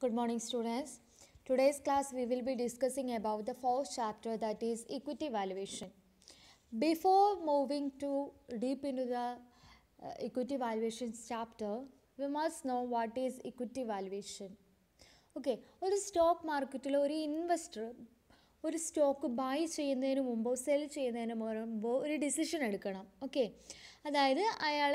Good morning, students. Today's class we will be discussing about the fourth chapter, that is equity valuation. Before moving to deep into the equity valuations chapter, we must know what is equity valuation. Okay, ഒരു stock മാർക്കറ്റിൽ ഒരു investor ഒരു stock by ചെയ്യുന്നതിന് മുമ്പോ cell ചെയ്യുന്നതിന് മുമ്പോ ഒരു decision എടുക്കണം. ഓക്കെ, അതായത് അയാൾ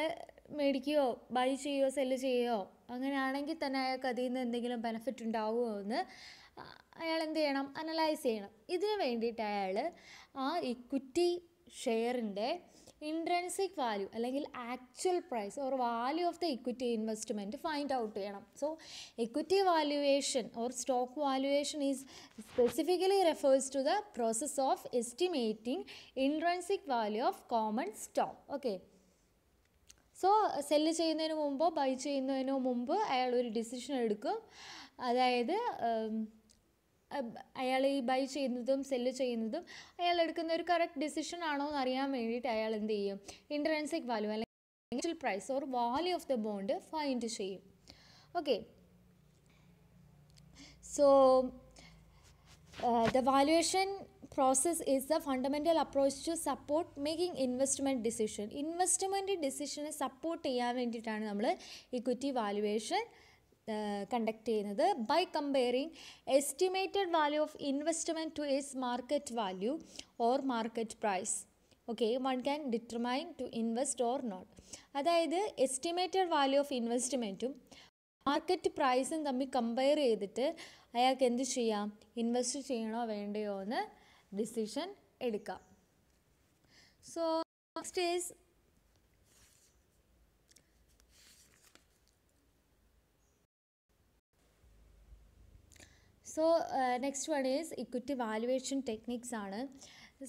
മേടിക്കുകയോ ബൈ ചെയ്യുകയോ സെല്ല് ചെയ്യുകയോ അങ്ങനെയാണെങ്കിൽ തന്നെ അയാൾക്ക് അതിൽ നിന്ന് എന്തെങ്കിലും ബെനിഫിറ്റ് ഉണ്ടാവുമോ എന്ന് അയാൾ എന്ത് ചെയ്യണം, അനലൈസ് ചെയ്യണം. ഇതിന് വേണ്ടിയിട്ട് അയാൾ ആ ഇക്വിറ്റി ഷെയറിൻ്റെ ഇൻട്രൻസിക് വാല്യൂ അല്ലെങ്കിൽ actual price or value of the equity investment find out ചെയ്യണം. So equity valuation or stock valuation is specifically refers to the process of estimating intrinsic value of common stock. Okay, so sell ചെയ്യുന്നതിന് മുമ്പോ by ചെയ്യുന്നതിന് മുമ്പ് അയാൾ ഒരു decision എടുക്കും. അതായത് അയാൾ ഈ ബൈ ചെയ്യുന്നതും സെല്ല് ചെയ്യുന്നതും അയാൾ എടുക്കുന്ന ഒരു കറക്റ്റ് ഡിസിഷൻ ആണോ എന്ന് അറിയാൻ വേണ്ടിയിട്ട് അയാൾ എന്ത് ചെയ്യും, ഇൻട്രൻസിക് വാല്യൂ അല്ലെങ്കിൽ actual price or value of the bond find ചെയ്യും. Okay, so the valuation process is the fundamental approach to support making investment decision. Investment decision support ചെയ്യാൻ വേണ്ടിയിട്ടാണ് നമ്മൾ ഇക്വിറ്റി വാല്യുവേഷൻ കണ്ടക്ട് ചെയ്യുന്നത്. By comparing estimated value of investment to its market value or market price. Okay, one can determine to invest or not. അതായത് estimated value of ഇൻവെസ്റ്റ്മെൻറ്റും market പ്രൈസും തമ്മിൽ compare ചെയ്തിട്ട് അയാൾക്ക് എന്ത് ചെയ്യാം, ഇൻവെസ്റ്റ് ചെയ്യണോ വേണ്ടയോ എന്ന് ഡിസിഷൻ എടുക്കാം. So next is next one is equity valuation techniques ആണ്.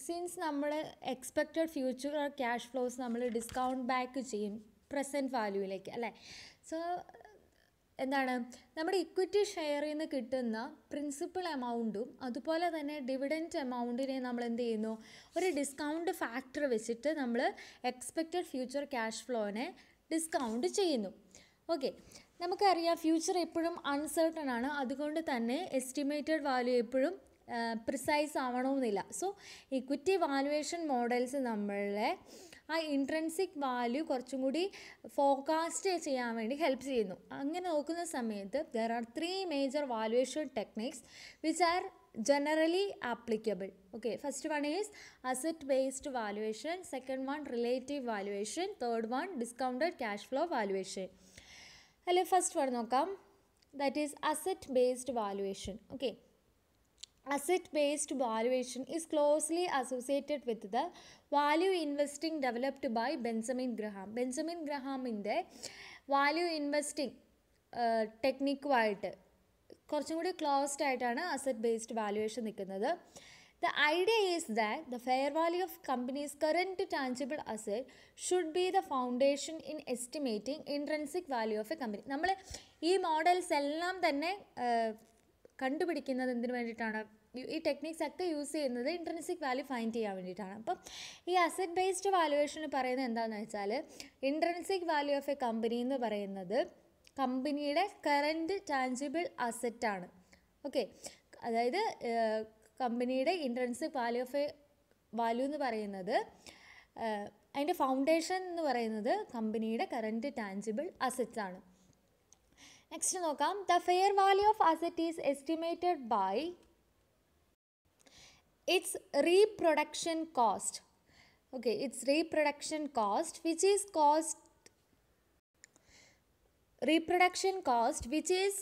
സിൻസ് നമ്മൾ എക്സ്പെക്റ്റഡ് ഫ്യൂച്ചർ ക്യാഷ് ഫ്ലോസ് നമ്മൾ ഡിസ്കൗണ്ട് ബാക്ക് ചെയ്യും പ്രസൻറ്റ് വാല്യൂയിലേക്ക് അല്ലേ. സോ എന്താണ്, നമ്മുടെ ഇക്വിറ്റി ഷെയറിൽ നിന്ന് കിട്ടുന്ന പ്രിൻസിപ്പൽ എമൗണ്ടും അതുപോലെ തന്നെ ഡിവിഡൻറ്റ് എമൗണ്ടിനെ നമ്മൾ എന്ത് ചെയ്യുന്നു, ഒരു ഡിസ്കൗണ്ട് ഫാക്ടർ വെച്ചിട്ട് നമ്മൾ എക്സ്പെക്റ്റഡ് ഫ്യൂച്ചർ ക്യാഷ് ഫ്ലോനെ ഡിസ്കൗണ്ട് ചെയ്യുന്നു. ഓക്കെ, നമുക്കറിയാം ഫ്യൂച്ചർ എപ്പോഴും അൺസർട്ടൺ ആണ്, അതുകൊണ്ട് തന്നെ എസ്റ്റിമേറ്റഡ് വാല്യൂ എപ്പോഴും പ്രിസൈസ് ആവണമെന്നില്ല. സോ ഇക്വിറ്റി വാല്യുവേഷൻ മോഡൽസ് നമ്മളെ ആ ഇൻട്രൻസിക് വാല്യൂ കുറച്ചും കൂടി ഫോർകാസ്റ്റ് ചെയ്യാൻ വേണ്ടി ഹെൽപ്പ് ചെയ്യുന്നു. അങ്ങനെ നോക്കുന്ന സമയത്ത് there are 3 major valuation techniques which are generally applicable. Okay, first one is asset based valuation, second one relative valuation, third one discounted cash flow valuation. Hello, first one നോക്കാം, that is asset based valuation. Okay, asset based valuation is closely associated with the value investing developed by Benjamin Graham. Benjamin Grahamൻ്റെ value investing ടെക്നിക്കുമായിട്ട് കുറച്ചും കൂടി closed ആയിട്ടാണ് asset based valuation നിൽക്കുന്നത്. The idea is that the fair value of company's current tangible asset should be the foundation in estimating intrinsic value of a company. നമ്മൾ ഈ models എല്ലാം തന്നെ കണ്ടുപിടിക്കുന്നത് എന്തിനു വേണ്ടിയിട്ടാണ്, ഈ ടെക്നിക്സ് ഒക്കെ യൂസ് ചെയ്യുന്നത് ഇൻട്രൻസിക് വാല്യൂ ഫൈൻഡ് ചെയ്യാൻ വേണ്ടിയിട്ടാണ്. അപ്പം ഈ അസറ്റ് ബേസ്ഡ് വാല്യുവേഷന് പറയുന്നത് എന്താണെന്ന് വെച്ചാൽ, intrinsic value of a company എന്ന് പറയുന്നത് കമ്പനിയുടെ കറൻറ്റ് ടാഞ്ചിബിൾ അസറ്റാണ്. ഓക്കെ, അതായത് കമ്പനിയുടെ intrinsic value of a value എന്ന് പറയുന്നത് അതിൻ്റെ ഫൗണ്ടേഷൻ എന്ന് പറയുന്നത് കമ്പനിയുടെ കറൻറ്റ് ടാഞ്ചിബിൾ അസറ്റ്സ് ആണ്. നെക്സ്റ്റ് നോക്കാം, the fair value of asset is estimated by its reproduction cost. Okay, its reproduction cost which is reproduction cost, which is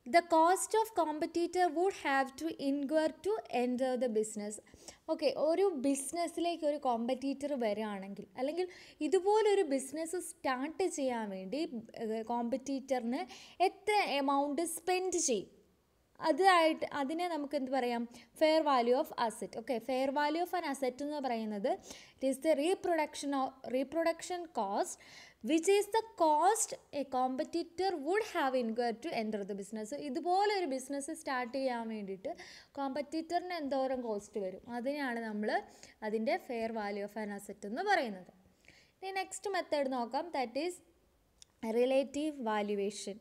the cost of competitor would have to incur to enter the business. Okay, ഒരു ബിസിനസ്സിലേക്ക് ഒരു competitor വരികയാണെങ്കിൽ അല്ലെങ്കിൽ ഇതുപോലൊരു business start ചെയ്യാൻ വേണ്ടി കോമ്പറ്റീറ്ററിന് എത്ര amount spend ചെയ്യും, അതിനെ നമുക്ക് എന്ത് പറയാം, fair value of asset. Okay, fair value of an asset എന്ന് പറയുന്നത് it is the reproduction cost which is the cost a competitor would have inquire to enter the business. ഇതുപോലെ ഒരു ബിസിനസ് സ്റ്റാർട്ട് ചെയ്യാൻ വേണ്ടിയിട്ട് കോമ്പറ്റീറ്ററിന് എന്തോരം കോസ്റ്റ് വരും, അതിനെയാണ് നമ്മൾ അതിൻ്റെ fair value of an asset എന്ന് പറയുന്നത്. ഇനി നെക്സ്റ്റ് മെത്തേഡ് നോക്കാം, that is relative valuation.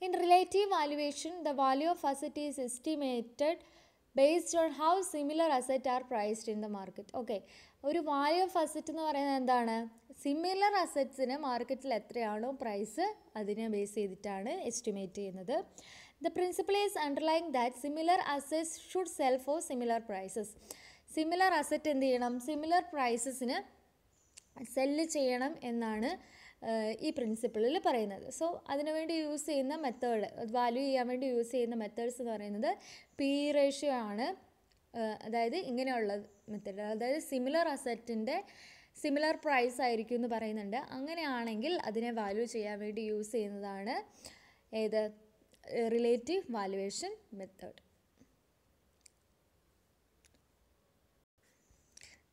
In relative valuation, the value of asset is estimated based on how similar assets are priced in the market. Okay, ഒരു value of asset എന്ന് പറയുന്നത് എന്താണ്? Similar അസറ്റ്സിന് മാർക്കറ്റിൽ എത്രയാണോ പ്രൈസ് അതിനെ base ചെയ്തിട്ടാണ് estimate ചെയ്യുന്നത്. The principle is underlying that similar assets should sell for similar prices. Similar asset എന്ത് ചെയ്യണം? സിമിലർ പ്രൈസസിന് സെല്ല് ചെയ്യണം എന്നാണ് ഈ പ്രിൻസിപ്പിളിൽ പറയുന്നത്. സോ അതിനുവേണ്ടി യൂസ് ചെയ്യുന്ന മെത്തേഡ്, വാല്യൂ ചെയ്യാൻ വേണ്ടി യൂസ് ചെയ്യുന്ന മെത്തേഡ്സ് എന്ന് പറയുന്നത് പി റേഷ്യോ ആണ്. അതായത് ഇങ്ങനെയുള്ള മെത്തേഡ്, അതായത് സിമിലർ അസറ്റിൻ്റെ സിമിലർ പ്രൈസ് ആയിരിക്കും എന്ന് പറയുന്നുണ്ട്. അങ്ങനെയാണെങ്കിൽ അതിനെ വാല്യൂ ചെയ്യാൻ വേണ്ടി യൂസ് ചെയ്യുന്നതാണ് ഏത്? Relative valuation method.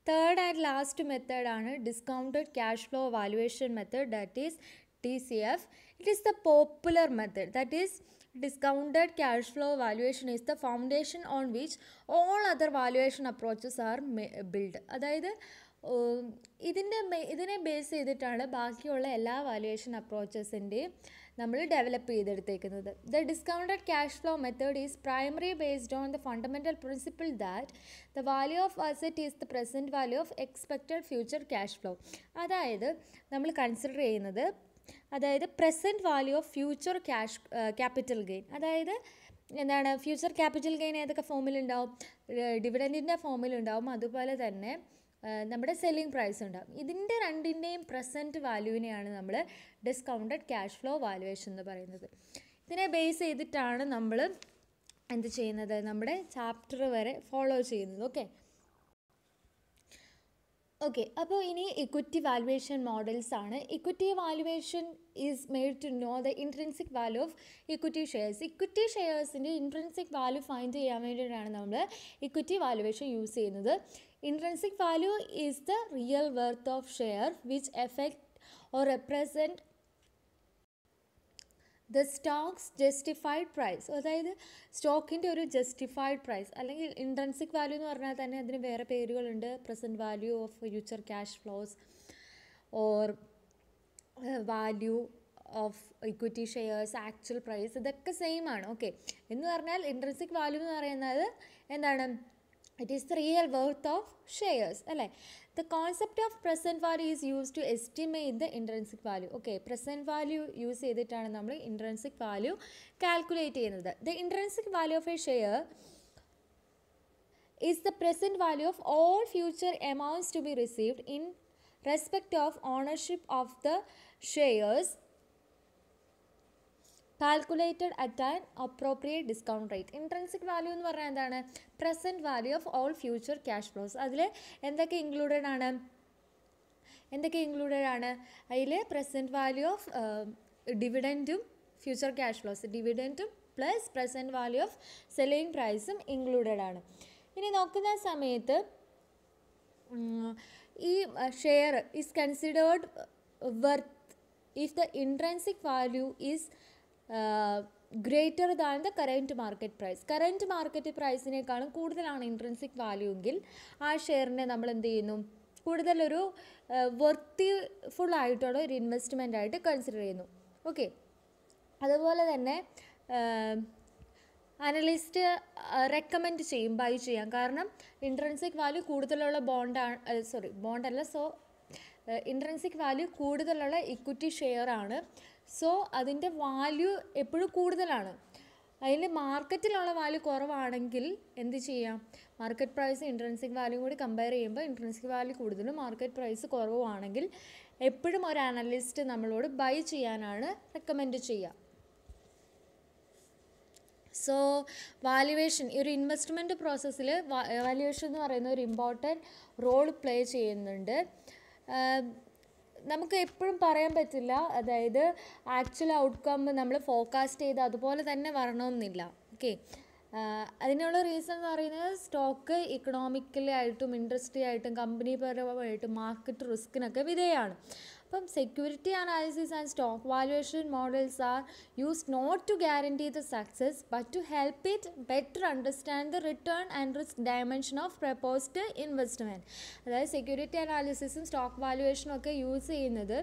Third and last മെത്തേഡാണ് discounted cash flow valuation method, that is DCF. It is the popular method, that is discounted cash flow valuation is the foundation on which all other valuation approaches are built. അതായത് ഇതിനെ base ചെയ്തിട്ടാണ് ബാക്കിയുള്ള എല്ലാ valuation അപ്രോച്ചസിൻ്റെയും നമ്മൾ develop ചെയ്തെടുത്തേക്കുന്നത്. The discounted cash flow method is primary based on the fundamental principle that the value of asset is the present value of expected future cash flow. അതായത് നമ്മൾ കൺസിഡർ ചെയ്യുന്നത്, അതായത് present value of future capital gain. അതായത് എന്താണ്? Future capital gain ഏതൊക്കെ ഫോമിലുണ്ടാവും? ഡിവിഡൻറ്റിൻ്റെ ഫോമിലുണ്ടാവും, അതുപോലെ തന്നെ നമ്മുടെ സെല്ലിംഗ് പ്രൈസ് ഉണ്ടാകും. ഇതിൻ്റെ രണ്ടിൻ്റെയും പ്രസൻറ്റ് വാല്യൂവിനെയാണ് നമ്മൾ ഡിസ്കൗണ്ടഡ് ക്യാഷ് ഫ്ലോ വാല്യുവേഷൻ എന്ന് പറയുന്നത്. ഇതിനെ ബേസ് ചെയ്തിട്ടാണ് നമ്മൾ എന്ത് ചെയ്യുന്നത്? നമ്മുടെ ചാപ്റ്റർ വരെ ഫോളോ ചെയ്യുന്നത്. ഓക്കെ, അപ്പോൾ ഇനി ഇക്വിറ്റി വാല്യുവേഷൻ മോഡൽസ് ആണ്. Equity valuation is made to know the intrinsic value of equity shares. Equity ഷെയർസിൻ്റെ ഇൻട്രിൻസിക് വാല്യൂ ഫൈൻഡ് ചെയ്യാൻ വേണ്ടിയിട്ടാണ് നമ്മൾ ഇക്വിറ്റി വാല്യുവേഷൻ യൂസ് ചെയ്യുന്നത്. Intrinsic value is the real worth of share which affect or represent the stock's justified price. അതായത് സ്റ്റോക്കിൻ്റെ ഒരു justified price, അല്ലെങ്കിൽ intrinsic value എന്ന് പറഞ്ഞാൽ തന്നെ അതിന് വേറെ പേരുകളുണ്ട്. Present value of future cash flows or value of equity shares, actual price, ഇതൊക്കെ സെയിം ആണ്. ഓക്കെ, എന്ന് പറഞ്ഞാൽ ഇൻട്രിൻസിക് വാല്യൂ എന്ന് പറയുന്നത് എന്താണ്? It is the real worth of shares, അല്ലേ? The concept of present value is used to estimate the intrinsic value. Okay, present value use ചെയ്തിട്ടാണ് നമ്മൾ intrinsic value കാൽക്കുലേറ്റ് ചെയ്യുന്നത്. The intrinsic value of a share is the present value of all future amounts to be received in respect of ownership of the shares calculated at an appropriate discount rate. Intrinsic value എന്ന് പറഞ്ഞാൽ എന്താണ്? Present value of all future cash flows. അതിൽ എന്തൊക്കെ included ആണ്? അതിൽ present value of ഡിവിഡൻറ്റും future cash flows, ഡിവിഡൻറ്റും plus present value of selling പ്രൈസും ഇൻക്ലൂഡഡ് ആണ്. ഇനി നോക്കുന്ന സമയത്ത് ഈ share is considered worth if the intrinsic value is greater than the current market price. Current market പ്രൈസിനേക്കാളും കൂടുതലാണ് ഇൻട്രിൻസിക് വാല്യൂ എങ്കിൽ ആ ഷെയറിനെ നമ്മൾ എന്ത് ചെയ്യുന്നു? കൂടുതലൊരു വർത്തിഫുൾ ആയിട്ടുള്ള ഒരു ഇൻവെസ്റ്റ്മെൻ്റ് ആയിട്ട് കൺസിഡർ ചെയ്യുന്നു. ഓക്കെ, അതുപോലെ തന്നെ അനലിസ്റ്റ് റെക്കമെൻഡ് ചെയ്യും ബൈ ചെയ്യാൻ. കാരണം ഇൻട്രിൻസിക് വാല്യൂ കൂടുതലുള്ള ഇൻട്രിൻസിക് വാല്യൂ കൂടുതലുള്ള ഇക്വിറ്റി ഷെയർ ആണ്. സോ അതിൻ്റെ വാല്യൂ എപ്പോഴും കൂടുതലാണ്. അതിൽ മാർക്കറ്റിലുള്ള വാല്യൂ കുറവാണെങ്കിൽ എന്ത് ചെയ്യാം? മാർക്കറ്റ് പ്രൈസ് ഇൻട്രിൻസിക് വാല്യൂ കൂടി കമ്പയർ ചെയ്യുമ്പോൾ ഇൻട്രിൻസിക് വാല്യൂ കൂടുതലും മാർക്കറ്റ് പ്രൈസ് കുറവാണെങ്കിൽ എപ്പോഴും ഒരു അനലിസ്റ്റ് നമ്മളോട് ബൈ ചെയ്യാനാണ് റെക്കമെൻഡ് ചെയ്യുക. സോ വാല്യുവേഷൻ, ഈ ഒരു ഇൻവെസ്റ്റ്മെൻറ്റ് പ്രോസസ്സിൽ വാല്യുവേഷൻ എന്ന് പറയുന്ന ഒരു ഇമ്പോർട്ടൻറ്റ് റോൾ പ്ലേ ചെയ്യുന്നുണ്ട്. നമുക്ക് എപ്പോഴും പറയാൻ പറ്റില്ല, അതായത് ആക്ച്വൽ ഔട്ട്കം നമ്മൾ ഫോർകാസ്റ്റ് ചെയ്ത് അതുപോലെ തന്നെ വരണമെന്നില്ല. ഓക്കെ, അതിനുള്ള റീസൺ എന്ന് പറയുന്നത് സ്റ്റോക്ക് ഇക്കണോമിക്കലി ആയിട്ടും ഇൻഡസ്ട്രി ആയിട്ടും കമ്പനി പരമായിട്ടും മാർക്കറ്റ് റിസ്കിനൊക്കെ വിധേയമാണ്. അപ്പം security analysis and stock valuation models are used not to guarantee the success but to help it better understand the return and risk dimension of proposed investment. അതായത് security അനാലിസിസും stock വാല്യുവേഷനും ഒക്കെ use ചെയ്യുന്നത്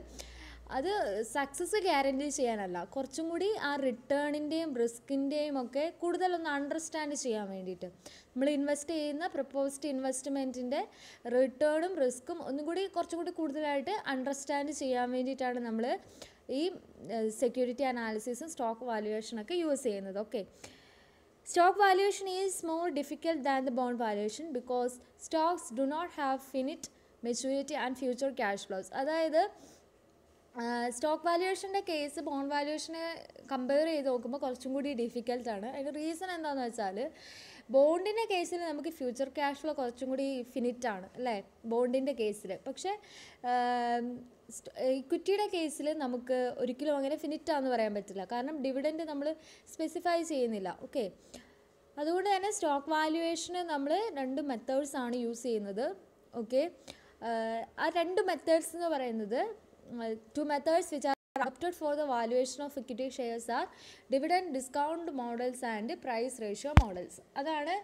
അത് success guarantee ചെയ്യാനല്ല, കുറച്ചും കൂടി ആ റിട്ടേണിൻ്റെയും റിസ്കിൻ്റെയും ഒക്കെ കൂടുതലൊന്ന് അണ്ടർസ്റ്റാൻഡ് ചെയ്യാൻ വേണ്ടിയിട്ട്, നമ്മൾ ഇൻവെസ്റ്റ് ചെയ്യുന്ന പ്രപ്പോസ്ഡ് ഇൻവെസ്റ്റ്മെൻറ്റിൻ്റെ റിട്ടേണും റിസ്ക്കും ഒന്നും കൂടി കുറച്ചും കൂടി കൂടുതലായിട്ട് അണ്ടർസ്റ്റാൻഡ് ചെയ്യാൻ വേണ്ടിയിട്ടാണ് നമ്മൾ ഈ സെക്യൂരിറ്റി അനാലിസിസും സ്റ്റോക്ക് വാല്യുവേഷനൊക്കെ യൂസ് ചെയ്യുന്നത്. Okay, stock valuation is more difficult than the bond valuation because stocks do not have finite maturity and future cash flows. അതായത് സ്റ്റോക്ക് വാല്യുവേഷൻ്റെ കേസ് ബോണ്ട് വാല്യുവേഷനെ കമ്പയർ ചെയ്ത് നോക്കുമ്പോൾ കുറച്ചും കൂടി ഡിഫിക്കൽട്ടാണ്. അതിൻ്റെ റീസൺ എന്താണെന്ന് വെച്ചാൽ ബോണ്ടിൻ്റെ കേസിൽ നമുക്ക് ഫ്യൂച്ചർ ക്യാഷ് ഫ്ലോ കുറച്ചും കൂടി ഫിനിറ്റാണ് അല്ലേ ബോണ്ടിൻ്റെ കേസിൽ. പക്ഷേ ഇക്വിറ്റിയുടെ കേസിൽ നമുക്ക് ഒരിക്കലും അങ്ങനെ ഫിനിറ്റാന്ന് പറയാൻ പറ്റില്ല, കാരണം ഡിവിഡൻഡ് നമ്മൾ സ്പെസിഫൈ ചെയ്യുന്നില്ല. ഓക്കെ, അതുകൊണ്ട് തന്നെ സ്റ്റോക്ക് വാല്യുവേഷന് നമ്മൾ 2 മെത്തേഡ്സാണ് യൂസ് ചെയ്യുന്നത്. ഓക്കെ, ആ 2 മെത്തേഡ്സ് എന്ന് പറയുന്നത് 2 methods which are adopted for the valuation of equity shares are dividend discount models and price ratio models. അതാണ്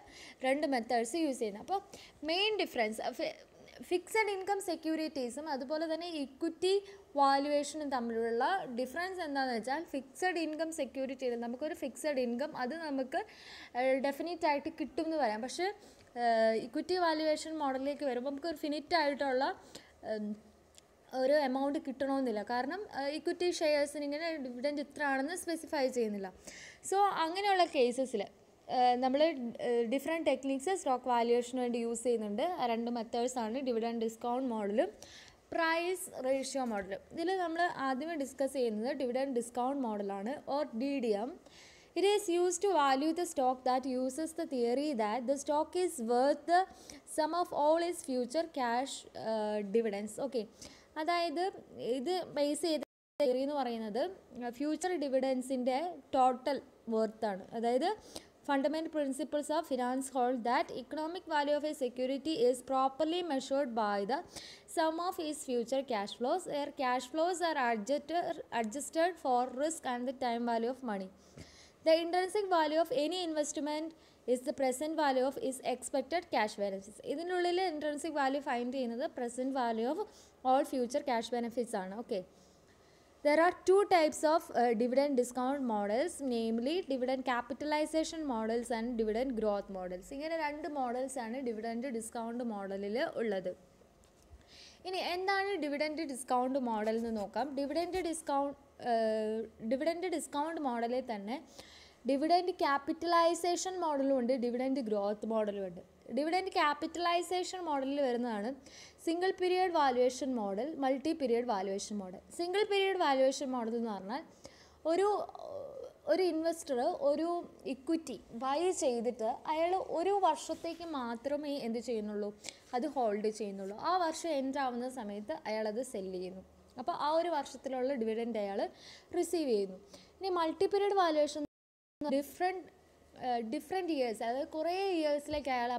2 മെത്തേഡ്സ് യൂസ് ചെയ്യുന്നത്. അപ്പോൾ മെയിൻ ഡിഫറൻസ് ഫിക്സഡ് ഇൻകം സെക്യൂരിറ്റീസും അതുപോലെ തന്നെ ഇക്വിറ്റി വാല്യുവേഷനും തമ്മിലുള്ള ഡിഫറൻസ് എന്താണെന്ന് വെച്ചാൽ, ഫിക്സഡ് ഇൻകം സെക്യൂരിറ്റിയിൽ നമുക്കൊരു ഫിക്സഡ് ഇൻകം അത് നമുക്ക് ഡെഫിനറ്റ് ആയിട്ട് കിട്ടും എന്ന് പറയാം. പക്ഷേ ഇക്വിറ്റി വാല്യുവേഷൻ മോഡലിലേക്ക് വരുമ്പോൾ നമുക്കൊരു ഫിനിറ്റ് ആയിട്ടുള്ള ഒരു എമൗണ്ട് കിട്ടണമെന്നില്ല, കാരണം ഇക്വിറ്റി ഷെയർസിന് ഇങ്ങനെ ഡിവിഡൻഡ് ഇത്ര ആണെന്ന് സ്പെസിഫൈ ചെയ്യുന്നില്ല. സോ അങ്ങനെയുള്ള കേസസിൽ നമ്മൾ ഡിഫറെൻറ്റ് ടെക്നിക്സ് സ്റ്റോക്ക് വാല്യുവേഷന് വേണ്ടി യൂസ് ചെയ്യുന്നുണ്ട്. 2 മെത്തേഡ്സാണ് ഡിവിഡൻഡ് ഡിസ്കൗണ്ട് മോഡലും പ്രൈസ് റേഷ്യോ മോഡലും. ഇതിൽ നമ്മൾ ആദ്യമേ ഡിസ്കസ് ചെയ്യുന്നത് ഡിവിഡൻഡ് ഡിസ്കൗണ്ട് മോഡലാണ്, or DDM. It is used to value the stock that uses the theory that the stock is worth the sum of all its future cash dividends. Okay, അതായത് ഇത് base ചെയ്ത theory എന്ന് പറയുന്നത് future ഡിവിഡൻസിൻ്റെ total വർത്താണ്. അതായത് fundamental principles of finance hold that economic value of a security is properly measured by the sum of its future cash flows. Their cash flows are adjusted for risk and the time value of money. The intrinsic value of any investment is the present value of its expected cash benefits. ഇതിനുള്ളിൽ intrinsic value find ചെയ്യുന്നത് present value of all future cash benefits ആണ്. Okay, there are 2 types of dividend discount models, namely dividend capitalization models and dividend growth models. ഇങ്ങനെ 2 models ആണ് dividend discount മോഡലിൽ ഉള്ളത്. ഇനി എന്താണ് dividend discount model എന്ന് നോക്കാം. ഡിവിഡൻഡ് ഡിസ്കൗണ്ട് മോഡലിൽ തന്നെ ഡിവിഡൻഡ് ക്യാപിറ്റലൈസേഷൻ മോഡലും ഉണ്ട്, ഡിവിഡൻഡ് ഗ്രോത്ത് മോഡലും ഉണ്ട്. ഡിവിഡൻഡ് ക്യാപിറ്റലൈസേഷൻ മോഡലിൽ വരുന്നതാണ് single period valuation model, multi period valuation model. Single period valuation model എന്ന് പറഞ്ഞാൽ ഒരു ഇൻവെസ്റ്റർ ഒരു ഇക്വിറ്റി ബൈ ചെയ്തിട്ട് അയാൾ ഒരു വർഷത്തേക്ക് മാത്രമേ എന്ത് ചെയ്യുന്നുള്ളൂ, അത് ഹോൾഡ് ചെയ്യുന്നുള്ളൂ. ആ വർഷം എൻഡ് ആവുന്ന സമയത്ത് അയാളത് സെല്ല് ചെയ്യുന്നു. അപ്പോൾ ആ ഒരു വർഷത്തിലുള്ള ഡിവിഡൻഡ് അയാൾ റിസീവ് ചെയ്യുന്നു. ഇനി multi period valuation different years, അതായത് കുറേ ഇയേഴ്സിലേക്ക് അയാൾ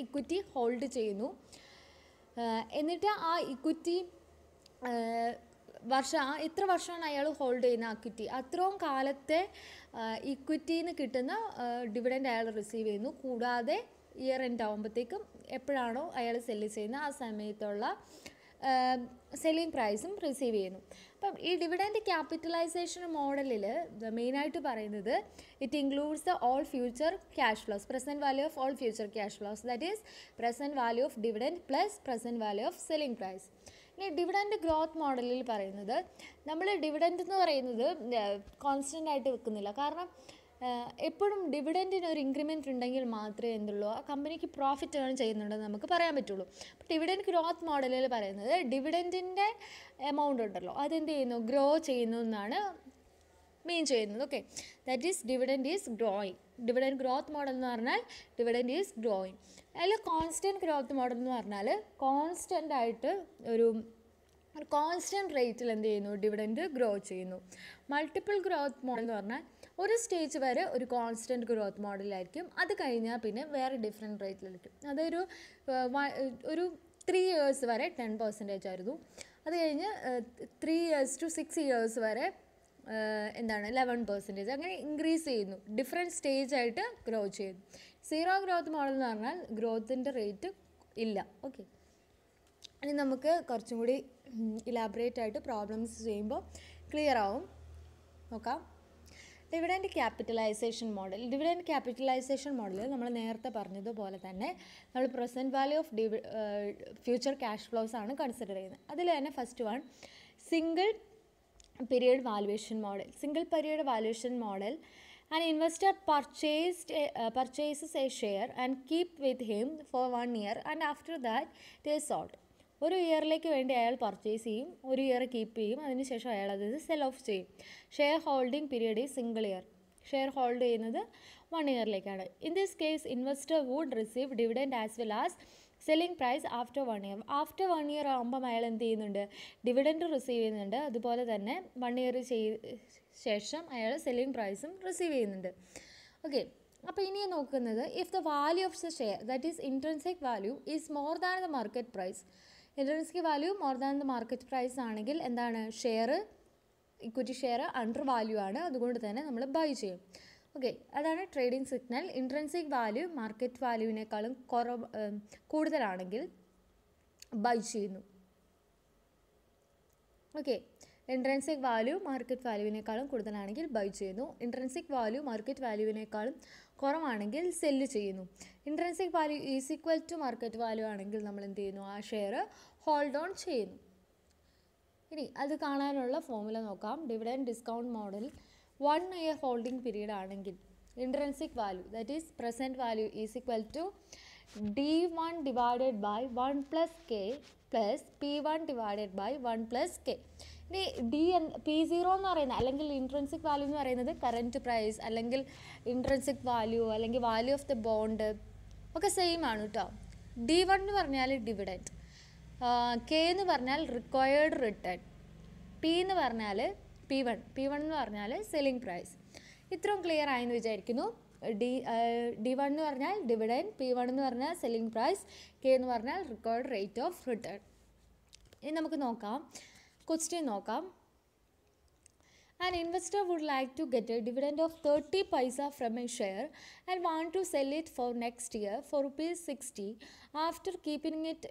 ഇക്വിറ്റി ഹോൾഡ് ചെയ്യുന്നു. എന്നിട്ട് ആ ഇക്വിറ്റി എത്ര വർഷമാണ് അയാൾ ഹോൾഡ് ചെയ്യുന്ന ഇക്വിറ്റി, അത്രയും കാലത്തെ ഇക്വിറ്റിന്ന് കിട്ടുന്ന ഡിവിഡൻഡ് അയാൾ റിസീവ് ചെയ്യുന്നു. കൂടാതെ ഇയർ എൻഡ് ആകുമ്പോഴത്തേക്കും എപ്പോഴാണോ അയാൾ സെല്ല് ചെയ്യുന്നത് ആ സമയത്തുള്ള സെല്ലിംഗ് പ്രൈസും റിസീവ് ചെയ്യുന്നു. അപ്പം ഈ ഡിവിഡൻഡ് ക്യാപിറ്റലൈസേഷൻ മോഡലിൽ മെയിനായിട്ട് പറയുന്നത് it includes the all future cash flows, present value of all future cash flows, that is present value of dividend plus present value of selling price. ഇനി ഡിവിഡൻഡ് ഗ്രോത്ത് മോഡലിൽ പറയുന്നത് നമ്മൾ ഡിവിഡൻഡ് എന്ന് പറയുന്നത് constant ആയിട്ട് വെക്കുന്നില്ല, കാരണം എപ്പോഴും ഡിവിഡൻറ്റിന് ഒരു ഇൻക്രിമെൻറ്റ് ഉണ്ടെങ്കിൽ മാത്രമേ എന്തുള്ളൂ ആ കമ്പനിക്ക് പ്രോഫിറ്റ് ഏൺ ചെയ്യുന്നുണ്ടെന്ന് നമുക്ക് പറയാൻ പറ്റുള്ളൂ. അപ്പോൾ ഡിവിഡൻഡ് ഗ്രോത്ത് മോഡലിൽ പറയുന്നത് ഡിവിഡൻറ്റിൻ്റെ എമൗണ്ട് ഉണ്ടല്ലോ അതെന്ത് ചെയ്യുന്നു, ഗ്രോ ചെയ്യുന്നു എന്നാണ് മീൻ ചെയ്യുന്നത്. Okay, that is dividend is growing. Dividend growth model എന്ന് പറഞ്ഞാൽ ഡിവിഡൻഡ് ഈസ് ഗ്രോയിങ്. അതിൽ കോൺസ്റ്റൻറ്റ് ഗ്രോത്ത് മോഡൽ എന്ന് പറഞ്ഞാൽ കോൺസ്റ്റൻ്റ് ആയിട്ട് ഒരു കോൺസ്റ്റൻറ്റ് റേറ്റിൽ എന്ത് ചെയ്യുന്നു, ഡിവിഡൻഡ് ഗ്രോ ചെയ്യുന്നു. മൾട്ടിപ്പിൾ ഗ്രോത്ത് മോഡൽ എന്ന് പറഞ്ഞാൽ ഒരു സ്റ്റേജ് വരെ ഒരു കോൺസ്റ്റൻറ്റ് ഗ്രോത്ത് മോഡലായിരിക്കും, അത് കഴിഞ്ഞാൽ പിന്നെ വേറെ ഡിഫറെൻറ്റ് റേറ്റിലായിരിക്കും. അതൊരു 3 years വരെ 10% ആയിരുന്നു, അത് കഴിഞ്ഞ് 3 years to 6 years വരെ 11%, അങ്ങനെ ഇൻക്രീസ് ചെയ്യുന്നു, ഡിഫറെൻറ്റ് സ്റ്റേജ് ആയിട്ട് ഗ്രോ ചെയ്യുന്നു. സീറോ ഗ്രോത്ത് മോഡൽ എന്ന് പറഞ്ഞാൽ ഗ്രോത്തിൻ്റെ റേറ്റ് ഇല്ല. ഓക്കെ, ഇനി നമുക്ക് കുറച്ചും കൂടി ഇലാബറേറ്റ് ആയിട്ട് പ്രോബ്ലംസ് ചെയ്യുമ്പോൾ ക്ലിയർ ആവും. നോക്കാം. Dividend capitalization model. Dividend capitalization model നമ്മൾ നേരത്തെ പറഞ്ഞതുപോലെ തന്നെ നമ്മൾ present value of future cash flows ആണ് കൺസിഡർ ചെയ്യുന്നത്. അതിൽ തന്നെ first one single period valuation model. Single period valuation model, an investor purchases a share and keep with him for 1 year and after that they sold. ഒരു ഇയറിലേക്ക് വേണ്ടി അയാൾ purchase ചെയ്യും, ഒരു year keep ചെയ്യും, അതിനുശേഷം അയാൾ അത് സെൽ ഓഫ് ചെയ്യും. ഷെയർ ഹോൾഡിംഗ് പീരീഡ് ഈ സിംഗിൾ ഇയർ. ഷെയർ ഹോൾഡ് ചെയ്യുന്നത് 1 ഇയറിലേക്കാണ്. In this case investor would receive dividend as well as selling price after 1 year. After 1 year ആകുമ്പം അയാൾ എന്ത് ചെയ്യുന്നുണ്ട്? ഡിവിഡൻഡ് റിസീവ് ചെയ്യുന്നുണ്ട്. അതുപോലെ തന്നെ 1 ഇയർ ശേഷം അയാൾ സെല്ലിംഗ് പ്രൈസും റിസീവ് ചെയ്യുന്നുണ്ട്. ഓക്കെ, അപ്പോൾ ഇനി നോക്കുന്നത് if the value of the share that is intrinsic value is more than the market price. Intrinsic value more than the market price ആണെങ്കിൽ എന്താണ്? Share, equity share under value ആണ്, അതുകൊണ്ട് തന്നെ നമ്മൾ ബൈ ചെയ്യും. ഓക്കെ, അതാണ് trading signal. Intrinsic value market വാല്യൂവിനേക്കാളും കൂടുതലാണെങ്കിൽ ബൈ ചെയ്യുന്നു. ഓക്കെ, ഇൻട്രിൻസിക് വാല്യൂ മാർക്കറ്റ് വാല്യൂവിനേക്കാളും കൂടുതലാണെങ്കിൽ ബൈ ചെയ്യുന്നു. ഇൻട്രിൻസിക് വാല്യൂ മാർക്കറ്റ് വാല്യൂവിനേക്കാളും കുറവാണെങ്കിൽ സെല്ല് ചെയ്യുന്നു. Intrinsic value is equal to market value ആണെങ്കിൽ നമ്മൾ എന്ത് ചെയ്യുന്നു? ആ ഷെയർ ഹോൾഡ് ഓൺ ചെയ്യുന്നു. ഇനി അത് കാണാനുള്ള ഫോർമുല നോക്കാം. Dividend discount model 1 year holding period ആണെങ്കിൽ intrinsic value that is present value is equal to D1 divided by 1 plus K plus P1 divided by 1 plus K. ഇനി P0 എന്ന് പറയുന്നത് അല്ലെങ്കിൽ ഇൻട്രിൻസിക് വാല്യൂ എന്ന് പറയുന്നത് കറൻറ്റ് പ്രൈസ് അല്ലെങ്കിൽ intrinsic value അല്ലെങ്കിൽ value of the bond ഒക്കെ same ആണ് കേട്ടോ. D1 എന്ന് പറഞ്ഞാൽ ഡിവിഡൻറ്റ്, കെ എന്ന് പറഞ്ഞാൽ റിക്വയർഡ് റിട്ടേൺ, പി എന്ന് പറഞ്ഞാൽ P1 എന്ന് പറഞ്ഞാൽ സെല്ലിംഗ് പ്രൈസ്. ഇത്രയും ക്ലിയർ ആയെന്ന് വിചാരിക്കുന്നു. D1 എന്ന് പറഞ്ഞാൽ ഡിവിഡൻറ്റ്, P1 എന്ന് പറഞ്ഞാൽ സെല്ലിംഗ് പ്രൈസ്, കെ എന്ന് പറഞ്ഞാൽ റിക്വയർഡ് റേറ്റ് ഓഫ് റിട്ടേൺ. ഇനി നമുക്ക് നോക്കാം, ക്വസ്റ്റ്യൻ നോക്കാം. An investor would like to get a dividend of 30 paisa from a share and want to sell it for next year for ₹60 after keeping it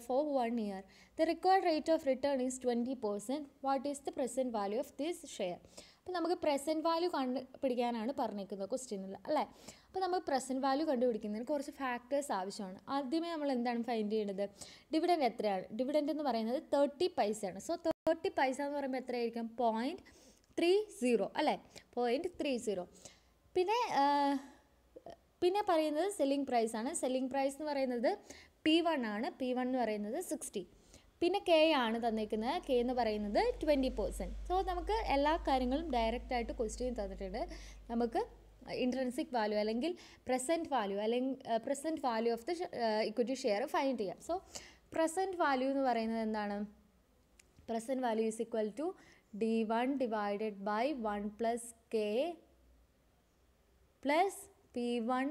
for 1 year. The required rate of return is 20%. What is the present value of this share? അപ്പോൾ നമുക്ക് present value കണ്ടുപിടിക്കാനാണ് പറഞ്ഞിരിക്കുന്നത് ക്വസ്റ്റ്യനിൽ, അല്ലേ? അപ്പോൾ നമുക്ക് present value കണ്ടുപിടിക്കുന്നതിന് കുറച്ച് factors ആവശ്യമാണ്. ആദ്യമേ നമ്മൾ എന്താണ് ഫൈൻഡ് ചെയ്യേണ്ടത്? ഡിവിഡൻഡ് എത്രയാണ്? ഡിവിഡൻഡ് എന്ന് പറയുന്നത് 30 പൈസയാണ്. സോ 30 പൈസ എന്ന് പറയുമ്പോൾ എത്രയായിരിക്കും? 0.30 അല്ലേ? 0.30. പിന്നെ പറയുന്നത് സെല്ലിംഗ് പ്രൈസ് ആണ്. സെല്ലിംഗ് പ്രൈസ് എന്ന് പറയുന്നത് P1 ആണ്. P1 എന്ന് പറയുന്നത് 60. പിന്നെ കെ ആണ് തന്നിരിക്കുന്നത്. കെ എന്ന് പറയുന്നത് 20%. സോ നമുക്ക് എല്ലാ കാര്യങ്ങളും ഡയറക്റ്റായിട്ട് ക്വസ്റ്റ്യൻ തന്നിട്ടുണ്ട്. നമുക്ക് ഇൻട്രിൻസിക് വാല്യൂ അല്ലെങ്കിൽ present value of the equity share find ചെയ്യാം. സോ പ്രസൻറ്റ് വാല്യൂ എന്ന് പറയുന്നത് എന്താണ്? Present value is equal to D1 divided by 1 plus K plus P1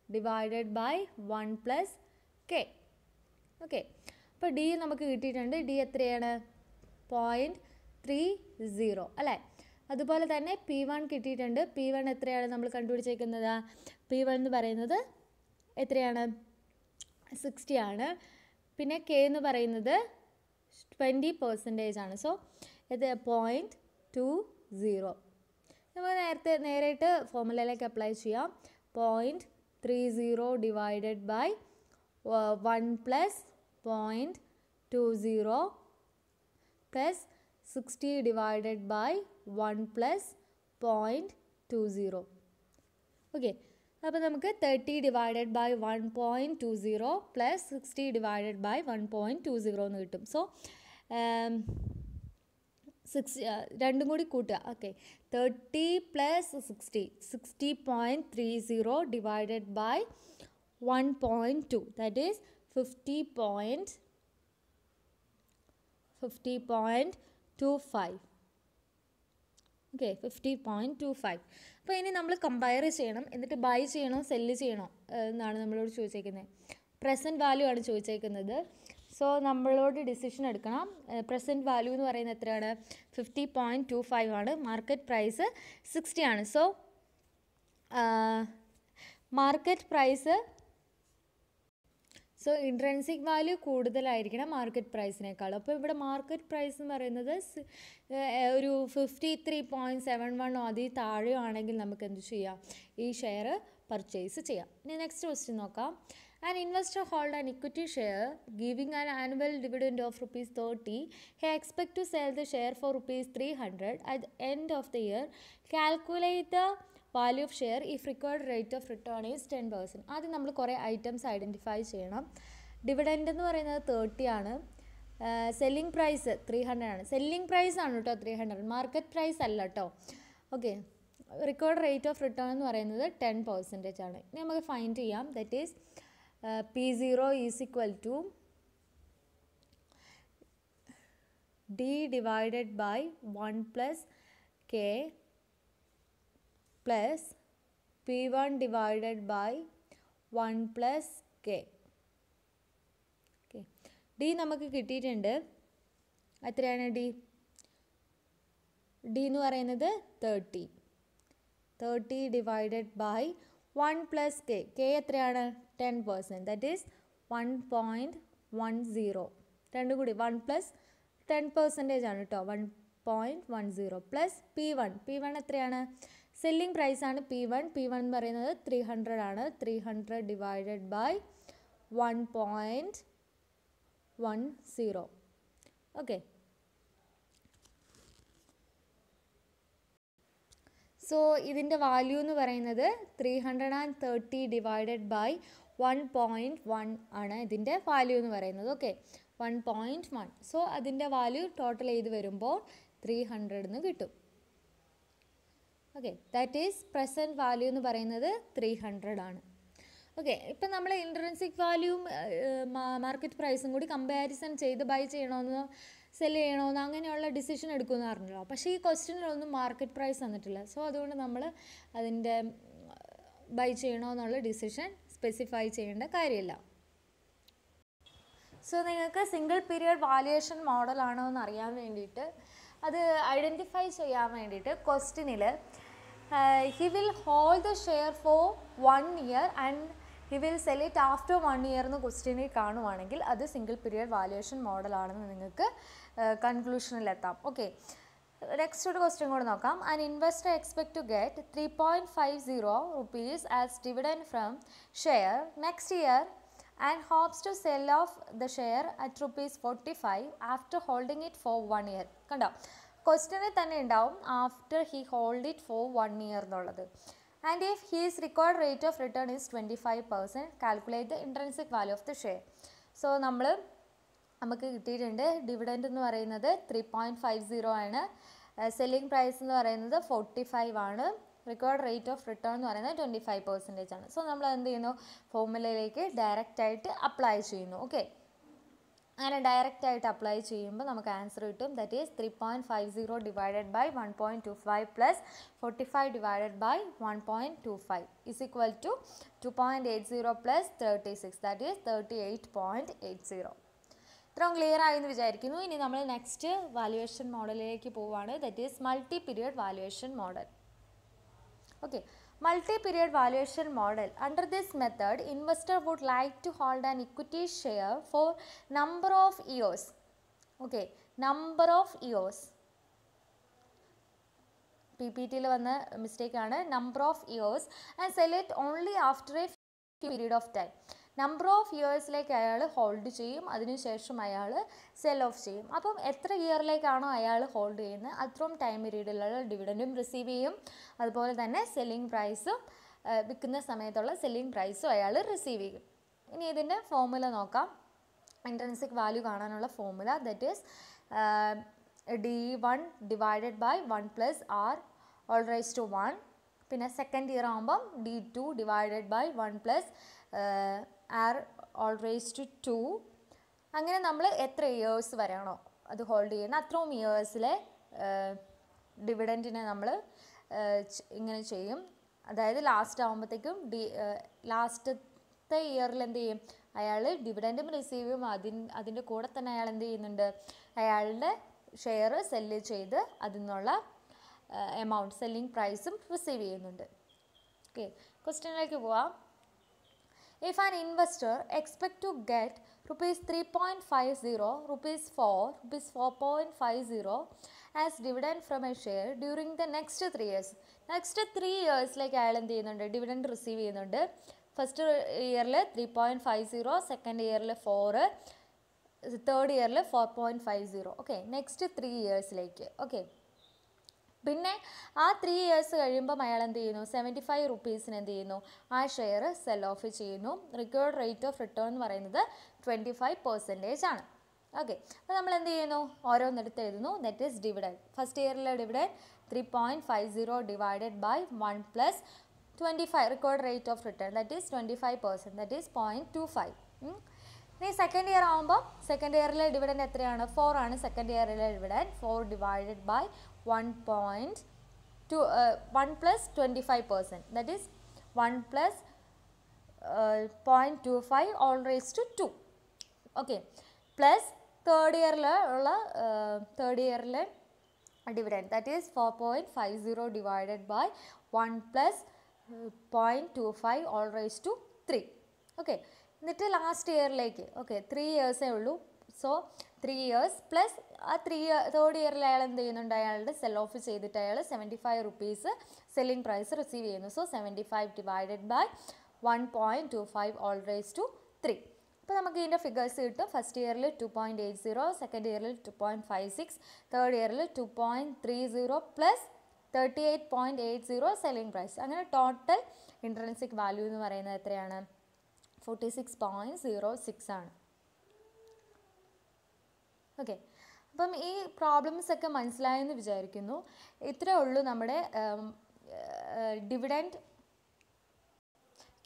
divided by 1 plus K. Okay, അപ്പോൾ ഡി നമുക്ക് കിട്ടിയിട്ടുണ്ട്. ഡി എത്രയാണ്? 0.30 അല്ലേ? അതുപോലെ തന്നെ P1 കിട്ടിയിട്ടുണ്ട്. P1 എത്രയാണ് നമ്മൾ കണ്ടുപിടിച്ചേക്കുന്നത്? P1 എന്ന് പറയുന്നത് എത്രയാണ്? 60 ആണ്. പിന്നെ കെ എന്ന് പറയുന്നത് 20% ആണ്. സോ ഇത് 0.20. നമ്മൾ നേരിട്ട് ഫോർമുലയിലേക്ക് അപ്ലൈ ചെയ്യാം. 0.30 divided by 1 plus 0.20 plus 60 divided by 1 plus 0.20. Okay, അപ്പോൾ നമുക്ക് 30 divided by 1.20 plus 60 divided by 1.20 എന്ന് കിട്ടും. സോ രണ്ടും കൂടി കൂട്ടുക. Okay, 30 plus 60 divided by 1.2 that is 50.25. Okay, 50.25. അപ്പോൾ ഇനി നമ്മൾ കമ്പയർ ചെയ്യണം, എന്നിട്ട് ബൈ ചെയ്യണോ സെല്ല് ചെയ്യണോ എന്നാണ് നമ്മളോട് ചോദിച്ചേക്കുന്നത്. പ്രസൻറ്റ് വാല്യൂ ആണ് ചോദിച്ചേക്കുന്നത്. സോ നമ്മളോട് ഡിസിഷൻ എടുക്കണം. പ്രസൻറ്റ് വാല്യൂ എന്ന് പറയുന്നത് എത്രയാണ്? 50.25 ആണ്. മാർക്കറ്റ് പ്രൈസ് 60 ആണ്. So market price so intrinsic value കൂടുതലായിരിക്കണം മാർക്കറ്റ് പ്രൈസിനേക്കാൾ. അപ്പോൾ ഇവിടെ മാർക്കറ്റ് പ്രൈസ് എന്ന് പറയുന്നത് ഒരു 53.71 അതിൽ താഴെയോ ആണെങ്കിൽ നമുക്ക് എന്ത് ചെയ്യാം, ഈ ഷെയർ പർച്ചേസ് ചെയ്യാം. ഇനി നെക്സ്റ്റ് ക്വസ്റ്റ്യൻ നോക്കാം. An investor hold an equity share giving an annual dividend of rupees 30. He expect to sell the share for rupees 300 at the end of the year. Calculate the value of share if required rate of return is 10%. ആദ്യം നമ്മൾ കുറേ items identify ചെയ്യണം. Dividend എന്ന് പറയുന്നത് 30 ആണ്. Selling price 300 ആണ്. Selling price ആണ് കേട്ടോ 300, മാർക്കറ്റ് പ്രൈസ് അല്ല കേട്ടോ. Okay, record rate of return എന്ന് പറയുന്നത് 10% ആണ്. ഇനി നമുക്ക് ഫൈൻഡ് ചെയ്യാം. That is P0 is equal to D divided by 1 plus K plus P1 divided by 1 plus K. Okay. D നമുക്ക് കിട്ടിയിട്ടുണ്ട്. എത്രയാണ് D? D എന്ന് പറയുന്നത് 30 divided by 1 plus K. K എത്രയാണ്? 10%. That is 1.10. രണ്ടും കൂടി 1 plus 10% ആണ് കേട്ടോ. 1.10 പ്ലസ് P1 എത്രയാണ്? സെല്ലിംഗ് പ്രൈസ് ആണ് P1 എന്ന് പറയുന്നത് 300 ആണ്. 300 ഡിവൈഡഡ് ബൈ 1.10. ഓക്കെ, സോ ഇതിൻ്റെ വാല്യൂ എന്ന് പറയുന്നത് 330 ഡിവൈഡഡ് ബൈ 1.1 ആണ് ഇതിൻ്റെ വാല്യൂ എന്ന് പറയുന്നത്. ഓക്കെ, 1.1. സോ അതിൻ്റെ വാല്യൂ ടോട്ടൽ ചെയ്ത് വരുമ്പോൾ 300 എന്ന് കിട്ടും. Okay, that is present value എന്ന് പറയുന്നത് 300 ആണ്. ഓക്കെ, ഇപ്പം നമ്മൾ ഇൻട്രൻസിക് വാല്യൂവും മാർക്കറ്റ് പ്രൈസും കൂടി കമ്പാരിസൺ ചെയ്ത് ബൈ ചെയ്യണമെന്ന് സെല് ചെയ്യണമെന്ന് അങ്ങനെയുള്ള ഡിസിഷൻ എടുക്കുമെന്ന് അറിഞ്ഞല്ലോ. പക്ഷേ ഈ ക്വസ്റ്റ്യനിലൊന്നും മാർക്കറ്റ് പ്രൈസ് തന്നിട്ടില്ല. സോ അതുകൊണ്ട് നമ്മൾ അതിൻ്റെ ബൈ ചെയ്യണമെന്നുള്ള ഡിസിഷൻ സ്പെസിഫൈ ചെയ്യേണ്ട കാര്യമില്ല. സോ നിങ്ങൾക്ക് സിംഗിൾ പീരിയഡ് വാല്യുവേഷൻ മോഡലാണോ എന്ന് അറിയാൻ വേണ്ടിയിട്ട്, അത് ഐഡൻറ്റിഫൈ ചെയ്യാൻ വേണ്ടിയിട്ട് ക്വസ്റ്റ്യനിൽ he will hold the share four 1 year and he will cell it after 1 year എന്ന് ക്വസ്റ്റ്യനിൽ കാണുവാണെങ്കിൽ അത് സിംഗിൾ പീരിയഡ് വാല്യുവേഷൻ മോഡലാണെന്ന് നിങ്ങൾക്ക് കൺക്ലൂഷനിലെത്താം. ഓക്കെ, നെക്സ്റ്റ് ഒരു ക്വസ്റ്റ്യൻ കൂടെ നോക്കാം. An investor expect to get 3.50 rupees as dividend from share next year and hopes to sell off the share at rupees 45 after holding it for 1 year. കണ്ടോ, ക്വസ്റ്റ്യനിൽ തന്നെ ഉണ്ടാവും after he hold it for 1 year എന്നുള്ളത്. And if he's required rate of return is 25%, calculate the intrinsic value of the share. So നമുക്ക് കിട്ടിയിട്ടുണ്ട് dividend എന്ന് പറയുന്നത് 3.50 ആണ്, സെല്ലിംഗ് പ്രൈസ് എന്ന് പറയുന്നത് 45 ആണ്, റിക്വയർഡ് റേറ്റ് ഓഫ് റിട്ടേൺ എന്ന് പറയുന്നത് 25% ആണ്. സോ നമ്മൾ എന്ത് ചെയ്യുന്നു, ഫോർമുലയിലേക്ക് ഡയറക്റ്റായിട്ട് അപ്ലൈ ചെയ്യുന്നു. ഓക്കെ, അങ്ങനെ ഡയറക്റ്റായിട്ട് അപ്ലൈ ചെയ്യുമ്പോൾ നമുക്ക് ആൻസർ കിട്ടും. That is 3.50 divided by 1.25 plus 45 divided by 1.25 is equal to 2.80 plus 36, that is 38.80. ഇത്രയും ക്ലിയർ ആയെന്ന് വിചാരിക്കുന്നു. ഇനി നമ്മൾ നെക്സ്റ്റ് വാല്യുവേഷൻ മോഡലിലേക്ക് പോവുകയാണ്. That is multi period valuation model. Okay, multi-period valuation model. Under this method, investor would like to hold an equity share for number of years. Okay, number of years. PPT-il vanna mistake aanu, number of years, and sell it only after a period of time. Number of ഇയേഴ്സിലേക്ക് അയാൾ hold ചെയ്യും, അതിനുശേഷം അയാൾ cell off ചെയ്യും. അപ്പം എത്ര ഇയറിലേക്കാണോ അയാൾ hold ചെയ്യുന്നത് അത്രയും ടൈം പീരീഡിലുള്ള ഡിവിഡൻറ്റും റിസീവ് ചെയ്യും. അതുപോലെ തന്നെ സെല്ലിംഗ് പ്രൈസും വിൽക്കുന്ന സമയത്തുള്ള സെല്ലിംഗ് പ്രൈസും അയാൾ റിസീവ് ചെയ്യും. ഇനി ഇതിൻ്റെ ഫോർമുല നോക്കാം. ഇൻട്രൻസിക് വാല്യൂ കാണാനുള്ള formula that is D1 divided by 1 plus R all raise to 1. പിന്നെ സെക്കൻഡ് ഇയർ ആകുമ്പം D2 divided by 1 plus R all raised to 2. അങ്ങനെ നമ്മൾ എത്ര ഇയേഴ്സ് വരെയാണോ അത് ഹോൾഡ് ചെയ്യുന്നത് അത്രയും ഇയേഴ്സിലെ ഡിവിഡൻറ്റിനെ നമ്മൾ ഇങ്ങനെ ചെയ്യും. അതായത് ലാസ്റ്റ് ആകുമ്പോഴത്തേക്കും ലാസ്റ്റത്തെ ഇയറിൽ എന്ത് ചെയ്യും, അയാൾ ഡിവിഡൻറ്റും റിസീവ് ചെയ്യും. അതിൻ്റെ കൂടെ തന്നെ അയാൾ എന്ത് ചെയ്യുന്നുണ്ട്, അയാളുടെ ഷെയർ സെല്ല് ചെയ്ത് അതിൽ നിന്നുള്ള എമൗണ്ട് സെല്ലിംഗ് പ്രൈസും റിസീവ് ചെയ്യുന്നുണ്ട്. ഓക്കെ, ക്വസ്റ്റ്യനിലേക്ക് പോവാം. If an investor expect to get rupees 3.50, rupees 4, rupees 4.50 as dividend from a share during the next 3 years. Next 3 yearsലേക്ക് അയാൾ എന്ത് ചെയ്യുന്നുണ്ട്, ഡിവിഡൻഡ് റിസീവ് ചെയ്യുന്നുണ്ട്. ഫസ്റ്റ് ഇയറിൽ 3.50, സെക്കൻഡ് ഇയറിൽ 4, തേർഡ് ഇയറിൽ 4.50. Okay, next 3 ഇയേഴ്സിലേക്ക്. ഓക്കെ, പിന്നെ ആ 3 ഇയേഴ്സ് കഴിയുമ്പം അയാൾ എന്ത് ചെയ്യുന്നു, 75 റുപ്പീസിന് എന്ത് ചെയ്യുന്നു, ആ ഷെയർ സെൽ ഓഫ് ചെയ്യുന്നു. റിക്വയർഡ് റേറ്റ് ഓഫ് റിട്ടേൺ എന്ന് പറയുന്നത് 25% ആണ്. ഓക്കെ, അപ്പോൾ നമ്മൾ എന്ത് ചെയ്യുന്നു, ഓരോന്നെടുത്ത് എഴുതുന്നു. That is dividend. ഫസ്റ്റ് ഇയറിലെ dividend 3.50 divided by 1 plus 25 required rate of return, that is 25%, that is 0.25. ഇനി സെക്കൻഡ് ഇയർ ആകുമ്പോൾ സെക്കൻഡ് ഇയറിലെ ഡിവിഡൻഡ് എത്രയാണ്, 4 ആണ് സെക്കൻഡ് ഇയറിലെ dividend. 4 divided by 1 plus 25%, that is 1 plus 0.25 all raised to 2. Okay, plus third year dividend, that is 4.50 divided by 1 plus 0.25 all raised to 3. Okay, എന്നിട്ട് last ഇയറിലേക്ക്. Okay, 3 ഇയേഴ്സേ ഉള്ളൂ. So 3 years plus ആ third ഇയറിൽ അയാൾ എന്ത് ചെയ്യുന്നുണ്ട്, അയാളുടെ cell of ചെയ്തിട്ട് അയാൾ 75 റുപ്പീസ് സെല്ലിംഗ് പ്രൈസ് റിസീവ് ചെയ്യുന്നു. So 75 divided by 1.25 all raise to 3. അപ്പോൾ നമുക്ക് ഇതിൻ്റെ ഫിഗേഴ്സ് കിട്ടും. ഫസ്റ്റ് ഇയറിൽ 2.80, സെക്കൻഡ് ഇയറിൽ 2.56, തേർഡ് ഇയറിൽ 2.30 പ്ലസ് 38.80 സെല്ലിംഗ് പ്രൈസ്. അങ്ങനെ ടോട്ടൽ ഇൻട്രൻസിക് വാല്യൂ എന്ന് പറയുന്നത് എത്രയാണ്, 46.06 ആണ്. ഓക്കെ, അപ്പം ഈ പ്രോബ്ലംസ് ഒക്കെ മനസ്സിലായെന്ന് വിചാരിക്കുന്നു. ഇത്രയേ ഉള്ളൂ നമ്മുടെ ഡിവിഡൻഡ്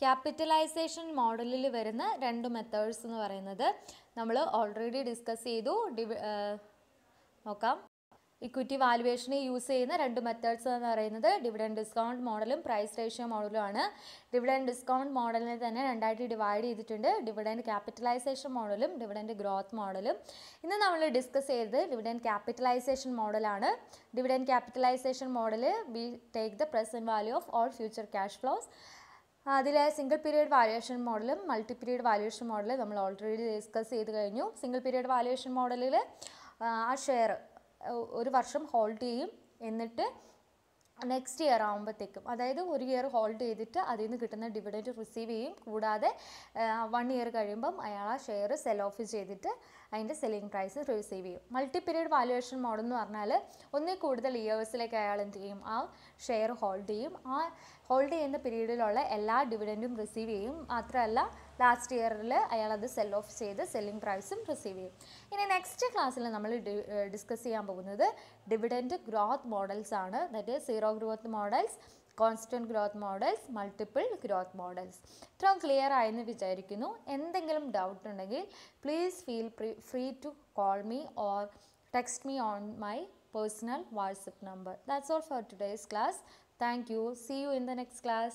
ക്യാപിറ്റലൈസേഷൻ മോഡലിൽ വരുന്ന 2 മെത്തേഡ്സ് എന്ന് പറയുന്നത് നമ്മൾ ഓൾറെഡി ഡിസ്കസ് ചെയ്തു. നോക്കാം, ഇക്വിറ്റി വാലുവേഷന് യൂസ് ചെയ്യുന്ന 2 മെത്തേഡ്സ് എന്ന് പറയുന്നത് ഡിവിഡൻഡ് ഡിസ്കൗണ്ട് മോഡലും പ്രൈസ് റേഷ്യോ മോഡലും ആണ്. ഡിവിഡൻഡ് ഡിസ്കൗണ്ട് മോഡലിനെ തന്നെ 2ആയിട്ട് ഡിവൈഡ് ചെയ്തിട്ടുണ്ട്, ഡിവിഡൻഡ് ക്യാപിറ്റലൈസേഷൻ മോഡലും ഡിവിഡൻഡ് ഗ്രോത്ത് മോഡലും. ഇന്ന് നമ്മൾ ഡിസ്കസ് ചെയ്തത് ഡിവിഡൻഡ് ക്യാപിറ്റലൈസേഷൻ മോഡലാണ്. Dividend capitalization model we take the present value of all future cash flows. അതിലെ സിംഗിൾ പീരിയഡ് വാല്യുവേഷൻ മോഡലും മൾട്ടി പീരിയഡ് വാല്യുവേഷൻ മോഡലും നമ്മൾ ഓൾറെഡി ഡിസ്കസ് ചെയ്ത് കഴിഞ്ഞു. സിംഗിൾ പീരിയഡ് വാല്യുവേഷൻ മോഡലിൽ ആ ഷെയർ ഒരു വർഷം ഹോൾഡ് ചെയ്യും, എന്നിട്ട് നെക്സ്റ്റ് ഇയർ ആകുമ്പോഴത്തേക്കും, അതായത് ഒരു ഇയർ ഹോൾഡ് ചെയ്തിട്ട് അതിൽ നിന്ന് കിട്ടുന്ന ഡിവിഡൻറ്റ് റിസീവ് ചെയ്യും. കൂടാതെ 1 ഇയർ കഴിയുമ്പം അയാൾ ആ ഷെയർ സെൽ ഓഫ് ചെയ്തിട്ട് അതിൻ്റെ സെല്ലിംഗ് പ്രൈസ് റിസീവ് ചെയ്യും. മൾട്ടി പീരിയഡ് വാല്യുവേഷൻ മോഡൽ എന്ന് പറഞ്ഞാൽ ഒന്നിൽ കൂടുതൽ ഇയേഴ്സിലേക്ക് അയാൾ എന്ത് ചെയ്യും, ആ ഷെയർ ഹോൾഡ് ചെയ്യും. ആ ഹോൾഡ് ചെയ്യുന്ന പീരീഡിലുള്ള എല്ലാ ഡിവിഡൻറ്റും റിസീവ് ചെയ്യും. മാത്രമല്ല ലാസ്റ്റ് ഇയറിൽ അയാളത് സെൽ ഓഫ് ചെയ്ത് സെല്ലിംഗ് പ്രൈസും റിസീവ് ചെയ്യും. ഇനി നെക്സ്റ്റ് ക്ലാസ്സിൽ നമ്മൾ ഡിസ്കസ് ചെയ്യാൻ പോകുന്നത് ഡിവിഡൻറ്റ് ഗ്രോത്ത് മോഡൽസ് ആണ്. That is zero growth models, constant growth models, multiple growth models. ഇത്രയും ക്ലിയർ ആയെന്ന് വിചാരിക്കുന്നു. എന്തെങ്കിലും ഡൗട്ട് ഉണ്ടെങ്കിൽ please feel free to call me or text me on my personal WhatsApp number. That's all for today's class. Thank you. See you in the next class.